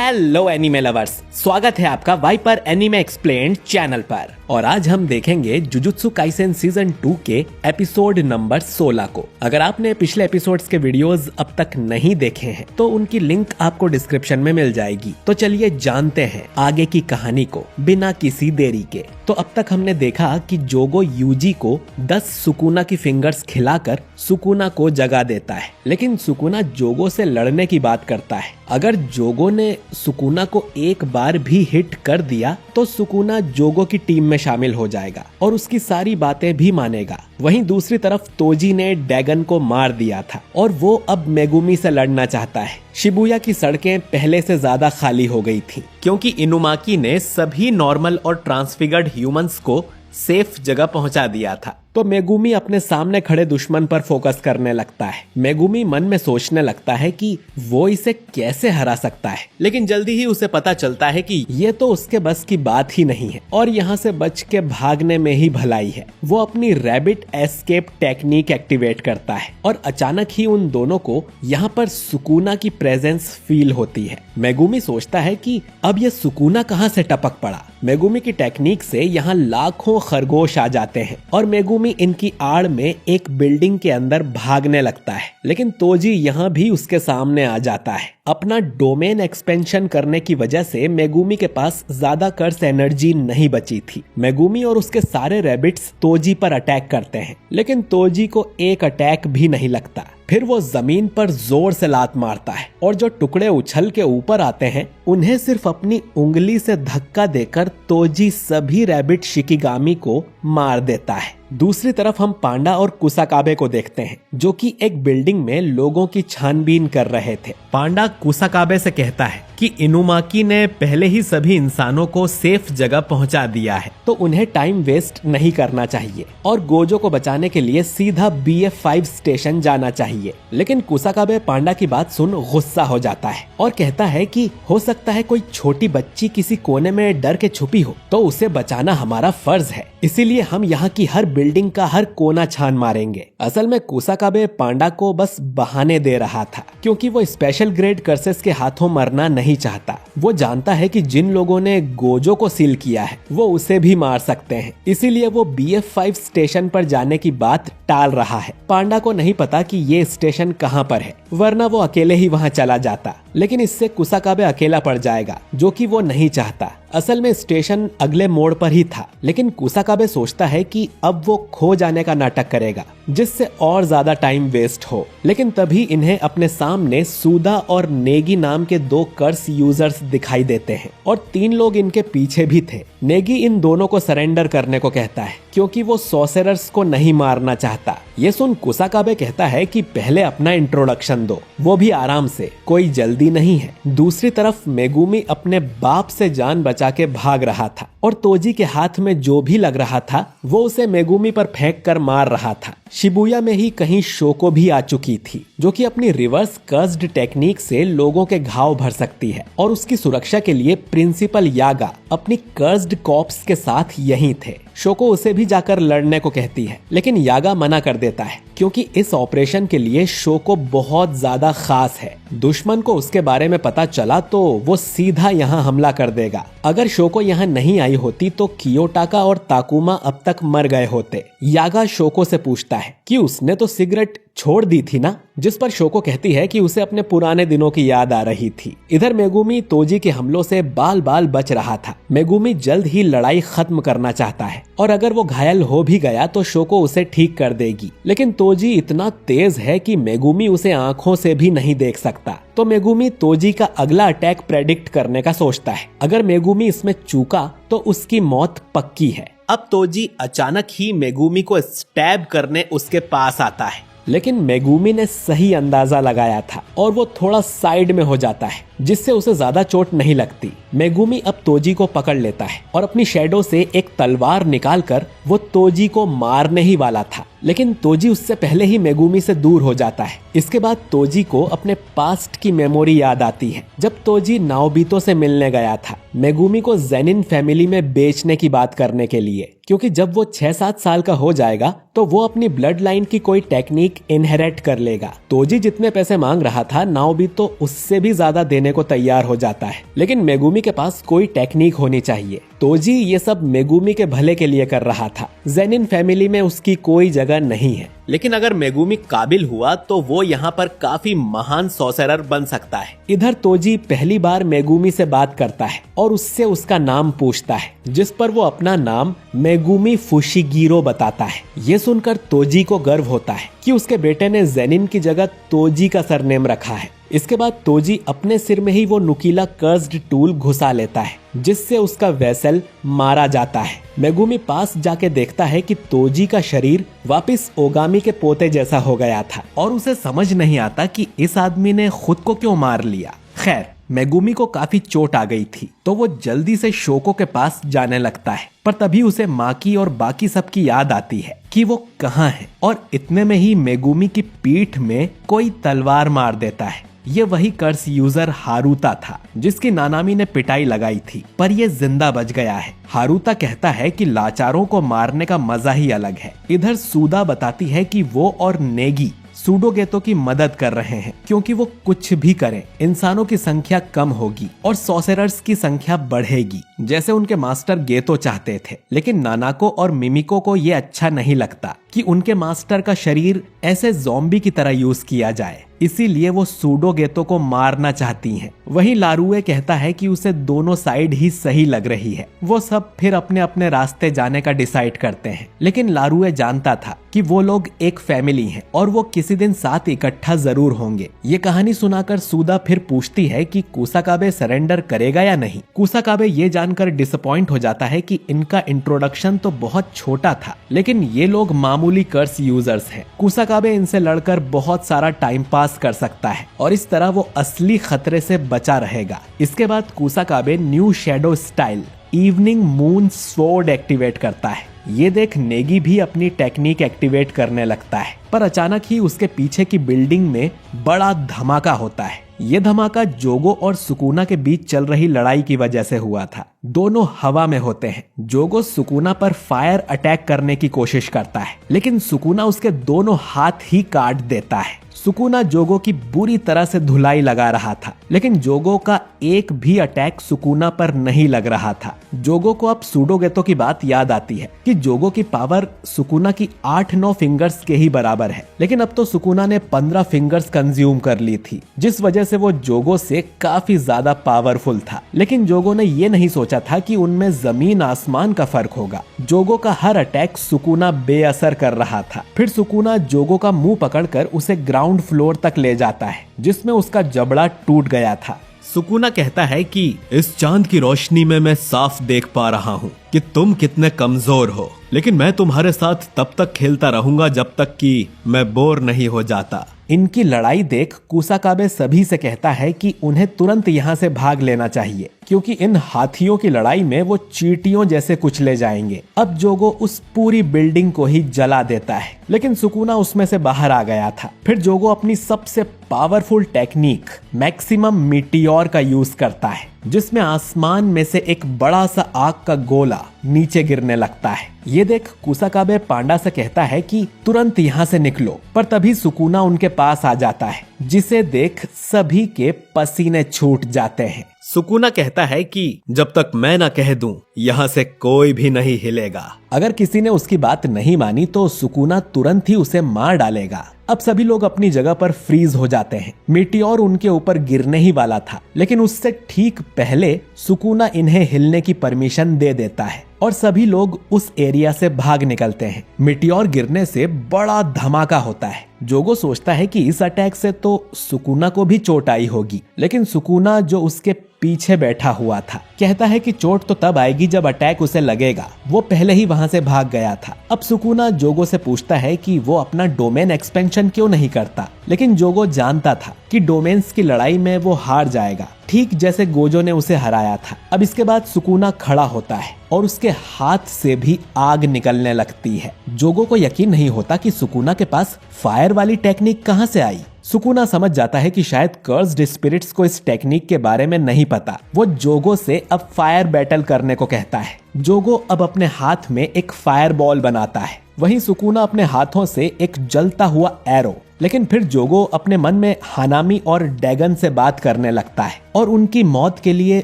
Hello anime lovers, स्वागत है आपका वाइपर एनीमे एक्सप्लेन्ड चैनल पर। और आज हम देखेंगे जुजुत्सु काइसेन सीजन 2 के एपिसोड नंबर 16 को। अगर आपने पिछले एपिसोड्स के वीडियोस अब तक नहीं देखे हैं तो उनकी लिंक आपको डिस्क्रिप्शन में मिल जाएगी। तो चलिए जानते हैं आगे की कहानी को बिना किसी देरी के। तो अब तक हमने देखा कि जोगो यूजी को 10 सुकुना की फिंगर्स खिलाकर सुकुना को जगा देता है, लेकिन सुकुना जोगो से लड़ने की बात करता है। अगर जोगो ने सुकुना को एक बार भी हिट कर दिया तो सुकुना जोगो की टीम में शामिल हो जाएगा और उसकी सारी बातें भी मानेगा। वहीं दूसरी तरफ तोजी ने डैगन को मार दिया था और वो अब मेगुमी से लड़ना चाहता है। शिबुया की सड़कें पहले से ज्यादा खाली हो गई थी क्योंकि इनुमाकी ने सभी नॉर्मल और ट्रांसफिगर्ड ह्यूमंस को सेफ जगह पहुंचा दिया था। तो मेगुमी अपने सामने खड़े दुश्मन पर फोकस करने लगता है। मेगुमी मन में सोचने लगता है कि वो इसे कैसे हरा सकता है, लेकिन जल्दी ही उसे पता चलता है कि ये तो उसके बस की बात ही नहीं है और यहाँ से बच के भागने में ही भलाई है। वो अपनी रैबिट एस्केप टेक्निक एक्टिवेट करता है और अचानक ही उन दोनों को यहाँ पर सुकुना की प्रेजेंस फील होती है। मेगुमी सोचता है कि अब ये सुकुना कहाँ से टपक पड़ा। मेगुमी की टेक्निक से यहाँ लाखों खरगोश आ जाते हैं और मेगुमी इनकी आड़ में एक बिल्डिंग के अंदर भागने लगता है, लेकिन तोजी यहाँ भी उसके सामने आ जाता है। अपना डोमेन एक्सपेंशन करने की वजह से मेगुमी के पास ज्यादा कर्स एनर्जी नहीं बची थी। मेगुमी और उसके सारे रैबिट्स तोजी पर अटैक करते हैं, लेकिन तोजी को एक अटैक भी नहीं लगता। फिर वो जमीन पर जोर से लात मारता है और जो टुकड़े उछल के ऊपर आते हैं उन्हें सिर्फ अपनी उंगली से धक्का देकर तोजी सभी रैबिट शिकिगामी को मार देता है। दूसरी तरफ हम पांडा और कुसाकाबे को देखते हैं जो कि एक बिल्डिंग में लोगों की छानबीन कर रहे थे। पांडा कुसाकाबे से कहता है कि इनुमाकी ने पहले ही सभी इंसानों को सेफ जगह पहुंचा दिया है तो उन्हें टाइम वेस्ट नहीं करना चाहिए और गोजो को बचाने के लिए सीधा BF5 स्टेशन जाना चाहिए। लेकिन कुसाकाबे पांडा की बात सुन गुस्सा हो जाता है और कहता है कि हो सकता है कोई छोटी बच्ची किसी कोने में डर के छुपी हो तो उसे बचाना हमारा फर्ज है, इसीलिए हम यहाँ की हर बिल्डिंग का हर कोना छान मारेंगे। असल में कुसाकाबे पांडा को बस बहाने दे रहा था क्योंकि वो स्पेशल ग्रेड कर्सेस के हाथों मरना नहीं चाहता। वो जानता है कि जिन लोगों ने गोजो को सील किया है वो उसे भी मार सकते हैं, इसीलिए वो BF5 स्टेशन पर जाने की बात टाल रहा है। पांडा को नहीं पता कि ये स्टेशन कहाँ पर है, वरना वो अकेले ही वहाँ चला जाता, लेकिन इससे कुसाकाबे अकेला पड़ जाएगा जो कि वो नहीं चाहता। असल में स्टेशन अगले मोड़ पर ही था, लेकिन कुसाकाबे सोचता है कि अब वो खो जाने का नाटक करेगा जिससे और ज्यादा टाइम वेस्ट हो। लेकिन तभी इन्हें अपने सामने सूदा और नेगी नाम के 2 कर्स यूजर्स दिखाई देते हैं और 3 लोग इनके पीछे भी थे। नेगी इन दोनों को सरेंडर करने को कहता है क्योंकि वो सॉसेरर्स को नहीं मारना चाहता। ये सुन कुसाकाबे कहता है कि पहले अपना इंट्रोडक्शन दो, वो भी आराम से, कोई जल्दी नहीं है। दूसरी तरफ मेगुमी अपने बाप से जान बचा के भाग रहा था और तोजी के हाथ में जो भी लग रहा था वो उसे मेगुमी पर फेंक कर मार रहा था। शिबुया में ही कहीं शोको भी आ चुकी थी जो कि अपनी रिवर्स कर्स्ड टेक्निक से लोगों के घाव भर सकती है और उसकी सुरक्षा के लिए प्रिंसिपल यागा अपनी कर्स्ड कॉप्स के साथ यहीं थे। शोको उसे भी जाकर लड़ने को कहती है, लेकिन यागा मना कर देता है क्योंकि इस ऑपरेशन के लिए शोको बहुत ज्यादा खास है। दुश्मन को उसके बारे में पता चला तो वो सीधा यहाँ हमला कर देगा। अगर शोको यहाँ नहीं आई होती तो कियोटाका और ताकुमा अब तक मर गए होते। यागा शोको से पूछता है कि उसने तो सिगरेट छोड़ दी थी ना, जिस पर शोको कहती है कि उसे अपने पुराने दिनों की याद आ रही थी। इधर मेगुमी तोजी के हमलों से बाल बाल बच रहा था। मेगुमी जल्द ही लड़ाई खत्म करना चाहता है और अगर वो घायल हो भी गया तो शोको उसे ठीक कर देगी, लेकिन तोजी इतना तेज है कि मेगुमी उसे आंखों से भी नहीं देख सकता। तो मेगुमी तोजी का अगला अटैक प्रेडिक्ट करने का सोचता है। अगर मेगुमी इसमें चूका तो उसकी मौत पक्की है। अब तोजी अचानक ही मेगुमी को स्टैब करने उसके पास आता है, लेकिन मेगुमी ने सही अंदाजा लगाया था और वो थोड़ा साइड में हो जाता है जिससे उसे ज्यादा चोट नहीं लगती। मेगुमी अब तोजी को पकड़ लेता है और अपनी शैडो से एक तलवार निकालकर वो तोजी को मारने ही वाला था लेकिन तोजी उससे पहले ही मेगुमी से दूर हो जाता है। इसके बाद तोजी को अपने पास्ट की मेमोरी याद आती है जब तोजी नाओबितो से मिलने गया था मेगुमी को जेनिन फैमिली में बेचने की बात करने के लिए, क्योंकि जब वो 6-7 साल का हो जाएगा तो वो अपनी ब्लड लाइन की कोई टेक्निक इनहेरिट कर लेगा। तोजी जितने पैसे मांग रहा था नाओबितो उससे भी ज्यादा देने को तैयार हो जाता है, लेकिन मेगुमी के पास कोई टेक्निक होनी चाहिए। तोजी ये सब मेगुमी के भले के लिए कर रहा था। जेनिन फैमिली में उसकी कोई जगह नहीं है, लेकिन अगर मेगुमी काबिल हुआ तो वो यहाँ पर काफी महान सॉर्सरर बन सकता है। इधर तोजी पहली बार मेगुमी से बात करता है और उससे उसका नाम पूछता है, जिस पर वो अपना नाम मेगुमी फुशिगिरो बताता है। ये सुनकर तोजी को गर्व होता है कि उसके बेटे ने जेनिन की जगह तोजी का सरनेम रखा है। इसके बाद तोजी अपने सिर में ही वो नुकीला कर्स्ड टूल घुसा लेता है, जिससे उसका वेसल मारा जाता है। मेगुमी पास जाके देखता है कि तोजी का शरीर वापस ओगामी के पोते जैसा हो गया था और उसे समझ नहीं आता कि इस आदमी ने खुद को क्यों मार लिया। खैर, मेगुमी को काफी चोट आ गई थी तो वो जल्दी से शोको के पास जाने लगता है, पर तभी उसे माकी और बाकी सबकी याद आती है कि वो कहाँ है, और इतने में ही मेगुमी की पीठ में कोई तलवार मार देता है। ये वही कर्स यूजर हारुता था जिसकी नानामी ने पिटाई लगाई थी, पर ये जिंदा बच गया है। हारुता कहता है कि लाचारों को मारने का मजा ही अलग है। इधर सूदा बताती है कि वो और नेगी सूडोगेतो की मदद कर रहे हैं, क्योंकि वो कुछ भी करें इंसानों की संख्या कम होगी और सॉर्सरर्स की संख्या बढ़ेगी, जैसे उनके मास्टर गेतो चाहते थे। लेकिन नानाको और मिमिको को ये अच्छा नहीं लगता कि उनके मास्टर का शरीर ऐसे ज़ॉम्बी की तरह यूज किया जाए, इसीलिए वो सूडोगेतो को मारना चाहती हैं। वहीं लारुए कहता है कि उसे दोनों साइड ही सही लग रही है। वो सब फिर अपने अपने रास्ते जाने का डिसाइड करते हैं, लेकिन लारुए जानता था कि वो लोग एक फैमिली हैं और वो किसी दिन साथ इकट्ठा जरूर होंगे। ये कहानी सुनाकर सूदा फिर पूछती है कि कुसाकाबे सरेंडर करेगा या नहीं। कुसाकाबे ये जानकर डिसअपॉइंट हो जाता है कि इनका इंट्रोडक्शन तो बहुत छोटा था, लेकिन ये लोग मामूली कर्स यूजर्स हैं। कुसाकाबे इनसे लड़कर बहुत सारा टाइम पास कर सकता है और इस तरह वो असली खतरे से बचा रहेगा। इसके बाद Kusakabe new shadow style evening moon sword activate करता है। ये देख नेगी भी अपनी टेक्निक एक्टिवेट करने लगता है, पर अचानक ही उसके पीछे की बिल्डिंग में बड़ा धमाका होता है। ये धमाका जोगो और सुकुना के बीच चल रही लड़ाई की वजह से हुआ था। दोनों हवा में होते हैं। जोगो सुकुना पर फायर अटैक करने की कोशिश करता है, लेकिन सुकुना उसके दोनों हाथ ही काट देता है। सुकुना जोगो की बुरी तरह से धुलाई लगा रहा था, लेकिन जोगो का एक भी अटैक सुकुना पर नहीं लग रहा था। जोगो को अब सूडोगेतो की बात याद आती है कि जोगो की पावर सुकुना की 8-9 फिंगर्स के ही बराबर है, लेकिन अब तो सुकुना ने 15 फिंगर्स कंज्यूम कर ली थी, जिस वजह से वो जोगो से काफी ज्यादा पावरफुल था। लेकिन जोगो ने ये नहीं सोचा था कि उनमें जमीन आसमान का फर्क होगा। जोगो का हर अटैक सुकुना बेअसर कर रहा था। फिर सुकुना जोगो का मुंह पकड़कर उसे ग्राउंड फ्लोर तक ले जाता है, जिसमें उसका जबड़ा टूट गया था। सुकुना कहता है कि इस चांद की रोशनी में मैं साफ देख पा रहा हूँ कि तुम कितने कमजोर हो, लेकिन मैं तुम्हारे साथ तब तक खेलता रहूंगा जब तक कि मैं बोर नहीं हो जाता। इनकी लड़ाई देख कुसाकाबे सभी से कहता है कि उन्हें तुरंत यहाँ से भाग लेना चाहिए, क्योंकि इन हाथियों की लड़ाई में वो चींटियों जैसे कुचले जाएंगे। अब जोगो उस पूरी बिल्डिंग को ही जला देता है, लेकिन सुकुना उसमें से बाहर आ गया था। फिर जोगो अपनी सबसे पावरफुल टेक्निक मैक्सिमम मीटियोर का यूज करता है, जिसमें आसमान में से एक बड़ा सा आग का गोला नीचे गिरने लगता है। ये देख कुसाकाबे पांडा से कहता है कि तुरंत यहाँ से निकलो, पर तभी सुकुना उनके पास आ जाता है, जिसे देख सभी के पसीने छूट जाते हैं। सुकुना कहता है कि जब तक मैं ना कह दूं, यहाँ से कोई भी नहीं हिलेगा। अगर किसी ने उसकी बात नहीं मानी तो सुकुना तुरंत ही उसे मार डालेगा। अब सभी लोग अपनी जगह पर फ्रीज हो जाते हैं। मीटियोर उनके ऊपर गिरने ही वाला था, लेकिन उससे ठीक पहले सुकुना इन्हें हिलने की परमिशन दे देता है और सभी लोग उस एरिया से भाग निकलते हैं। मीटियोर गिरने से बड़ा धमाका होता है, जोगो सोचता है कि इस अटैक से तो सुकुना को भी चोट आई होगी, लेकिन सुकुना जो उसके पीछे बैठा हुआ था कहता है कि चोट तो तब आएगी जब अटैक उसे लगेगा। वो पहले ही वहां से भाग गया था। अब सुकुना जोगो से पूछता है कि वो अपना डोमेन एक्सपेंशन क्यों नहीं करता, लेकिन जोगो जानता था कि डोमेन्स की लड़ाई में वो हार जाएगा, ठीक जैसे गोजो ने उसे हराया था। अब इसके बाद सुकुना खड़ा होता है और उसके हाथ से भी आग निकलने लगती है। जोगो को यकीन नहीं होता कि सुकुना के पास फायर वाली टेक्निक कहां से आई। सुकुना समझ जाता है कि शायद कर्स्ड स्पिरिट्स को इस टेक्निक के बारे में नहीं पता। वो जोगो से अब फायर बैटल करने को कहता है। जोगो अब अपने हाथ में एक फायर बॉल बनाता है, वहीं सुकुना अपने हाथों से एक जलता हुआ एरो। लेकिन फिर जोगो अपने मन में हानामी और डैगन से बात करने लगता है और उनकी मौत के लिए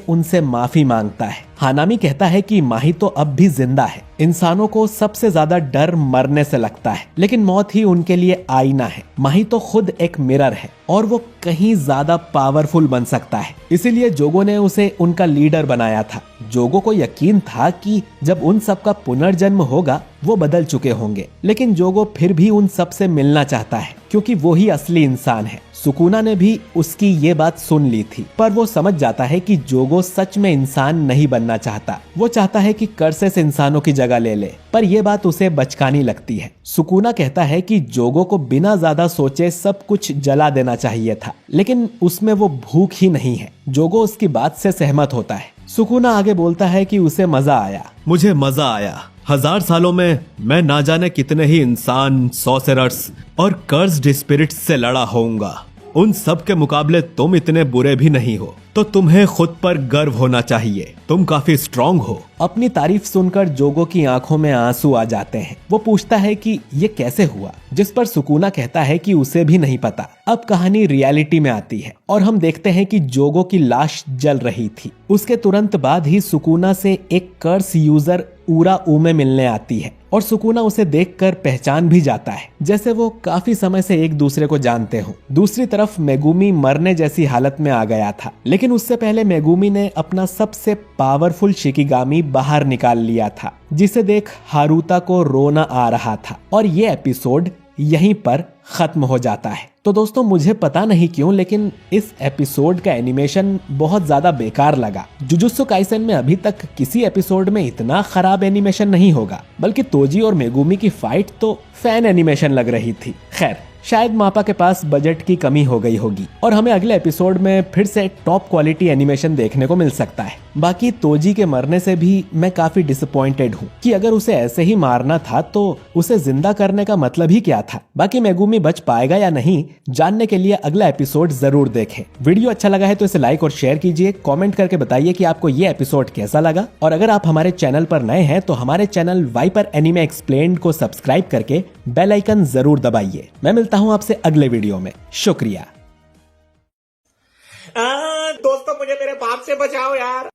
उनसे माफी मांगता है। हानामी कहता है कि माही तो अब भी जिंदा है। इंसानों को सबसे ज्यादा डर मरने से लगता है, लेकिन मौत ही उनके लिए आईना है। माही तो खुद एक मिरर है और वो कहीं ज्यादा पावरफुल बन सकता है, इसीलिए जोगो ने उसे उनका लीडर बनाया था। जोगो को यकीन था कि जब उन सब का पुनर्जन्म होगा वो बदल चुके होंगे, लेकिन जोगो फिर भी उन सब से मिलना चाहता है क्योंकि वो ही असली इंसान है। सुकुना ने भी उसकी ये बात सुन ली थी, पर वो समझ जाता है कि जोगो सच में इंसान नहीं बनना चाहता। वो चाहता है कि कर्सेस इंसानों की जगह ले ले, पर यह बात उसे बचकानी लगती है। सुकुना कहता है कि जोगो को बिना ज्यादा सोचे सब कुछ जला देना चाहिए था, लेकिन उसमें वो भूख ही नहीं है। जोगो उसकी बात से सहमत होता है। सुकुना आगे बोलता है कि उसे मजा आया। मुझे मजा आया। 1000 सालों में मैं ना जाने कितने ही इंसान, सॉसेरर्स और कर्स्ड स्पिरिट्स से लड़ा होऊंगा। उन सब के मुकाबले तुम इतने बुरे भी नहीं हो, तो तुम्हें खुद पर गर्व होना चाहिए। तुम काफी स्ट्रांग हो। अपनी तारीफ सुनकर जोगो की आंखों में आंसू आ जाते हैं। वो पूछता है कि ये कैसे हुआ, जिस पर सुकुना कहता है कि उसे भी नहीं पता। अब कहानी रियलिटी में आती है और हम देखते हैं कि जोगो की लाश जल रही थी। उसके तुरंत बाद ही सुकुना से एक कर्स यूजर उरा उमे मिलने आती है और सुकुना उसे देखकर पहचान भी जाता है, जैसे वो काफी समय से एक दूसरे को जानते हो। दूसरी तरफ मेगुमी मरने जैसी हालत में आ गया था, लेकिन उससे पहले मेगुमी ने अपना सबसे पावरफुल शिकिगामी बाहर निकाल लिया था, जिसे देख हारुता को रोना आ रहा था। और ये एपिसोड यहीं पर खत्म हो जाता है। तो दोस्तों, मुझे पता नहीं क्यों, लेकिन इस एपिसोड का एनिमेशन बहुत ज्यादा बेकार लगा। जुजुत्सु काइसेन में अभी तक किसी एपिसोड में इतना खराब एनिमेशन नहीं होगा, बल्कि तोजी और मेगुमी की फाइट तो फैन एनिमेशन लग रही थी। खैर, शायद मापा के पास बजट की कमी हो गई होगी और हमें अगले एपिसोड में फिर से टॉप क्वालिटी एनिमेशन देखने को मिल सकता है। बाकी तोजी के मरने से भी मैं काफी डिसअपॉइंटेड हूँ कि अगर उसे ऐसे ही मारना था तो उसे जिंदा करने का मतलब ही क्या था। बाकी मेगुमी बच पाएगा या नहीं, जानने के लिए अगला एपिसोड जरूर देखें। वीडियो अच्छा लगा है तो इसे लाइक और शेयर कीजिए। कॉमेंट करके बताइए कि आपको ये एपिसोड कैसा लगा, और अगर आप हमारे चैनल पर नए हैं तो हमारे चैनल वाइपर एनीमे एक्सप्लेन्ड को सब्सक्राइब करके बेल आइकन जरूर दबाइए। मैं मिलता हूं आपसे अगले वीडियो में। शुक्रिया। दोस्तों, मुझे मेरे बाप से बचाओ यार।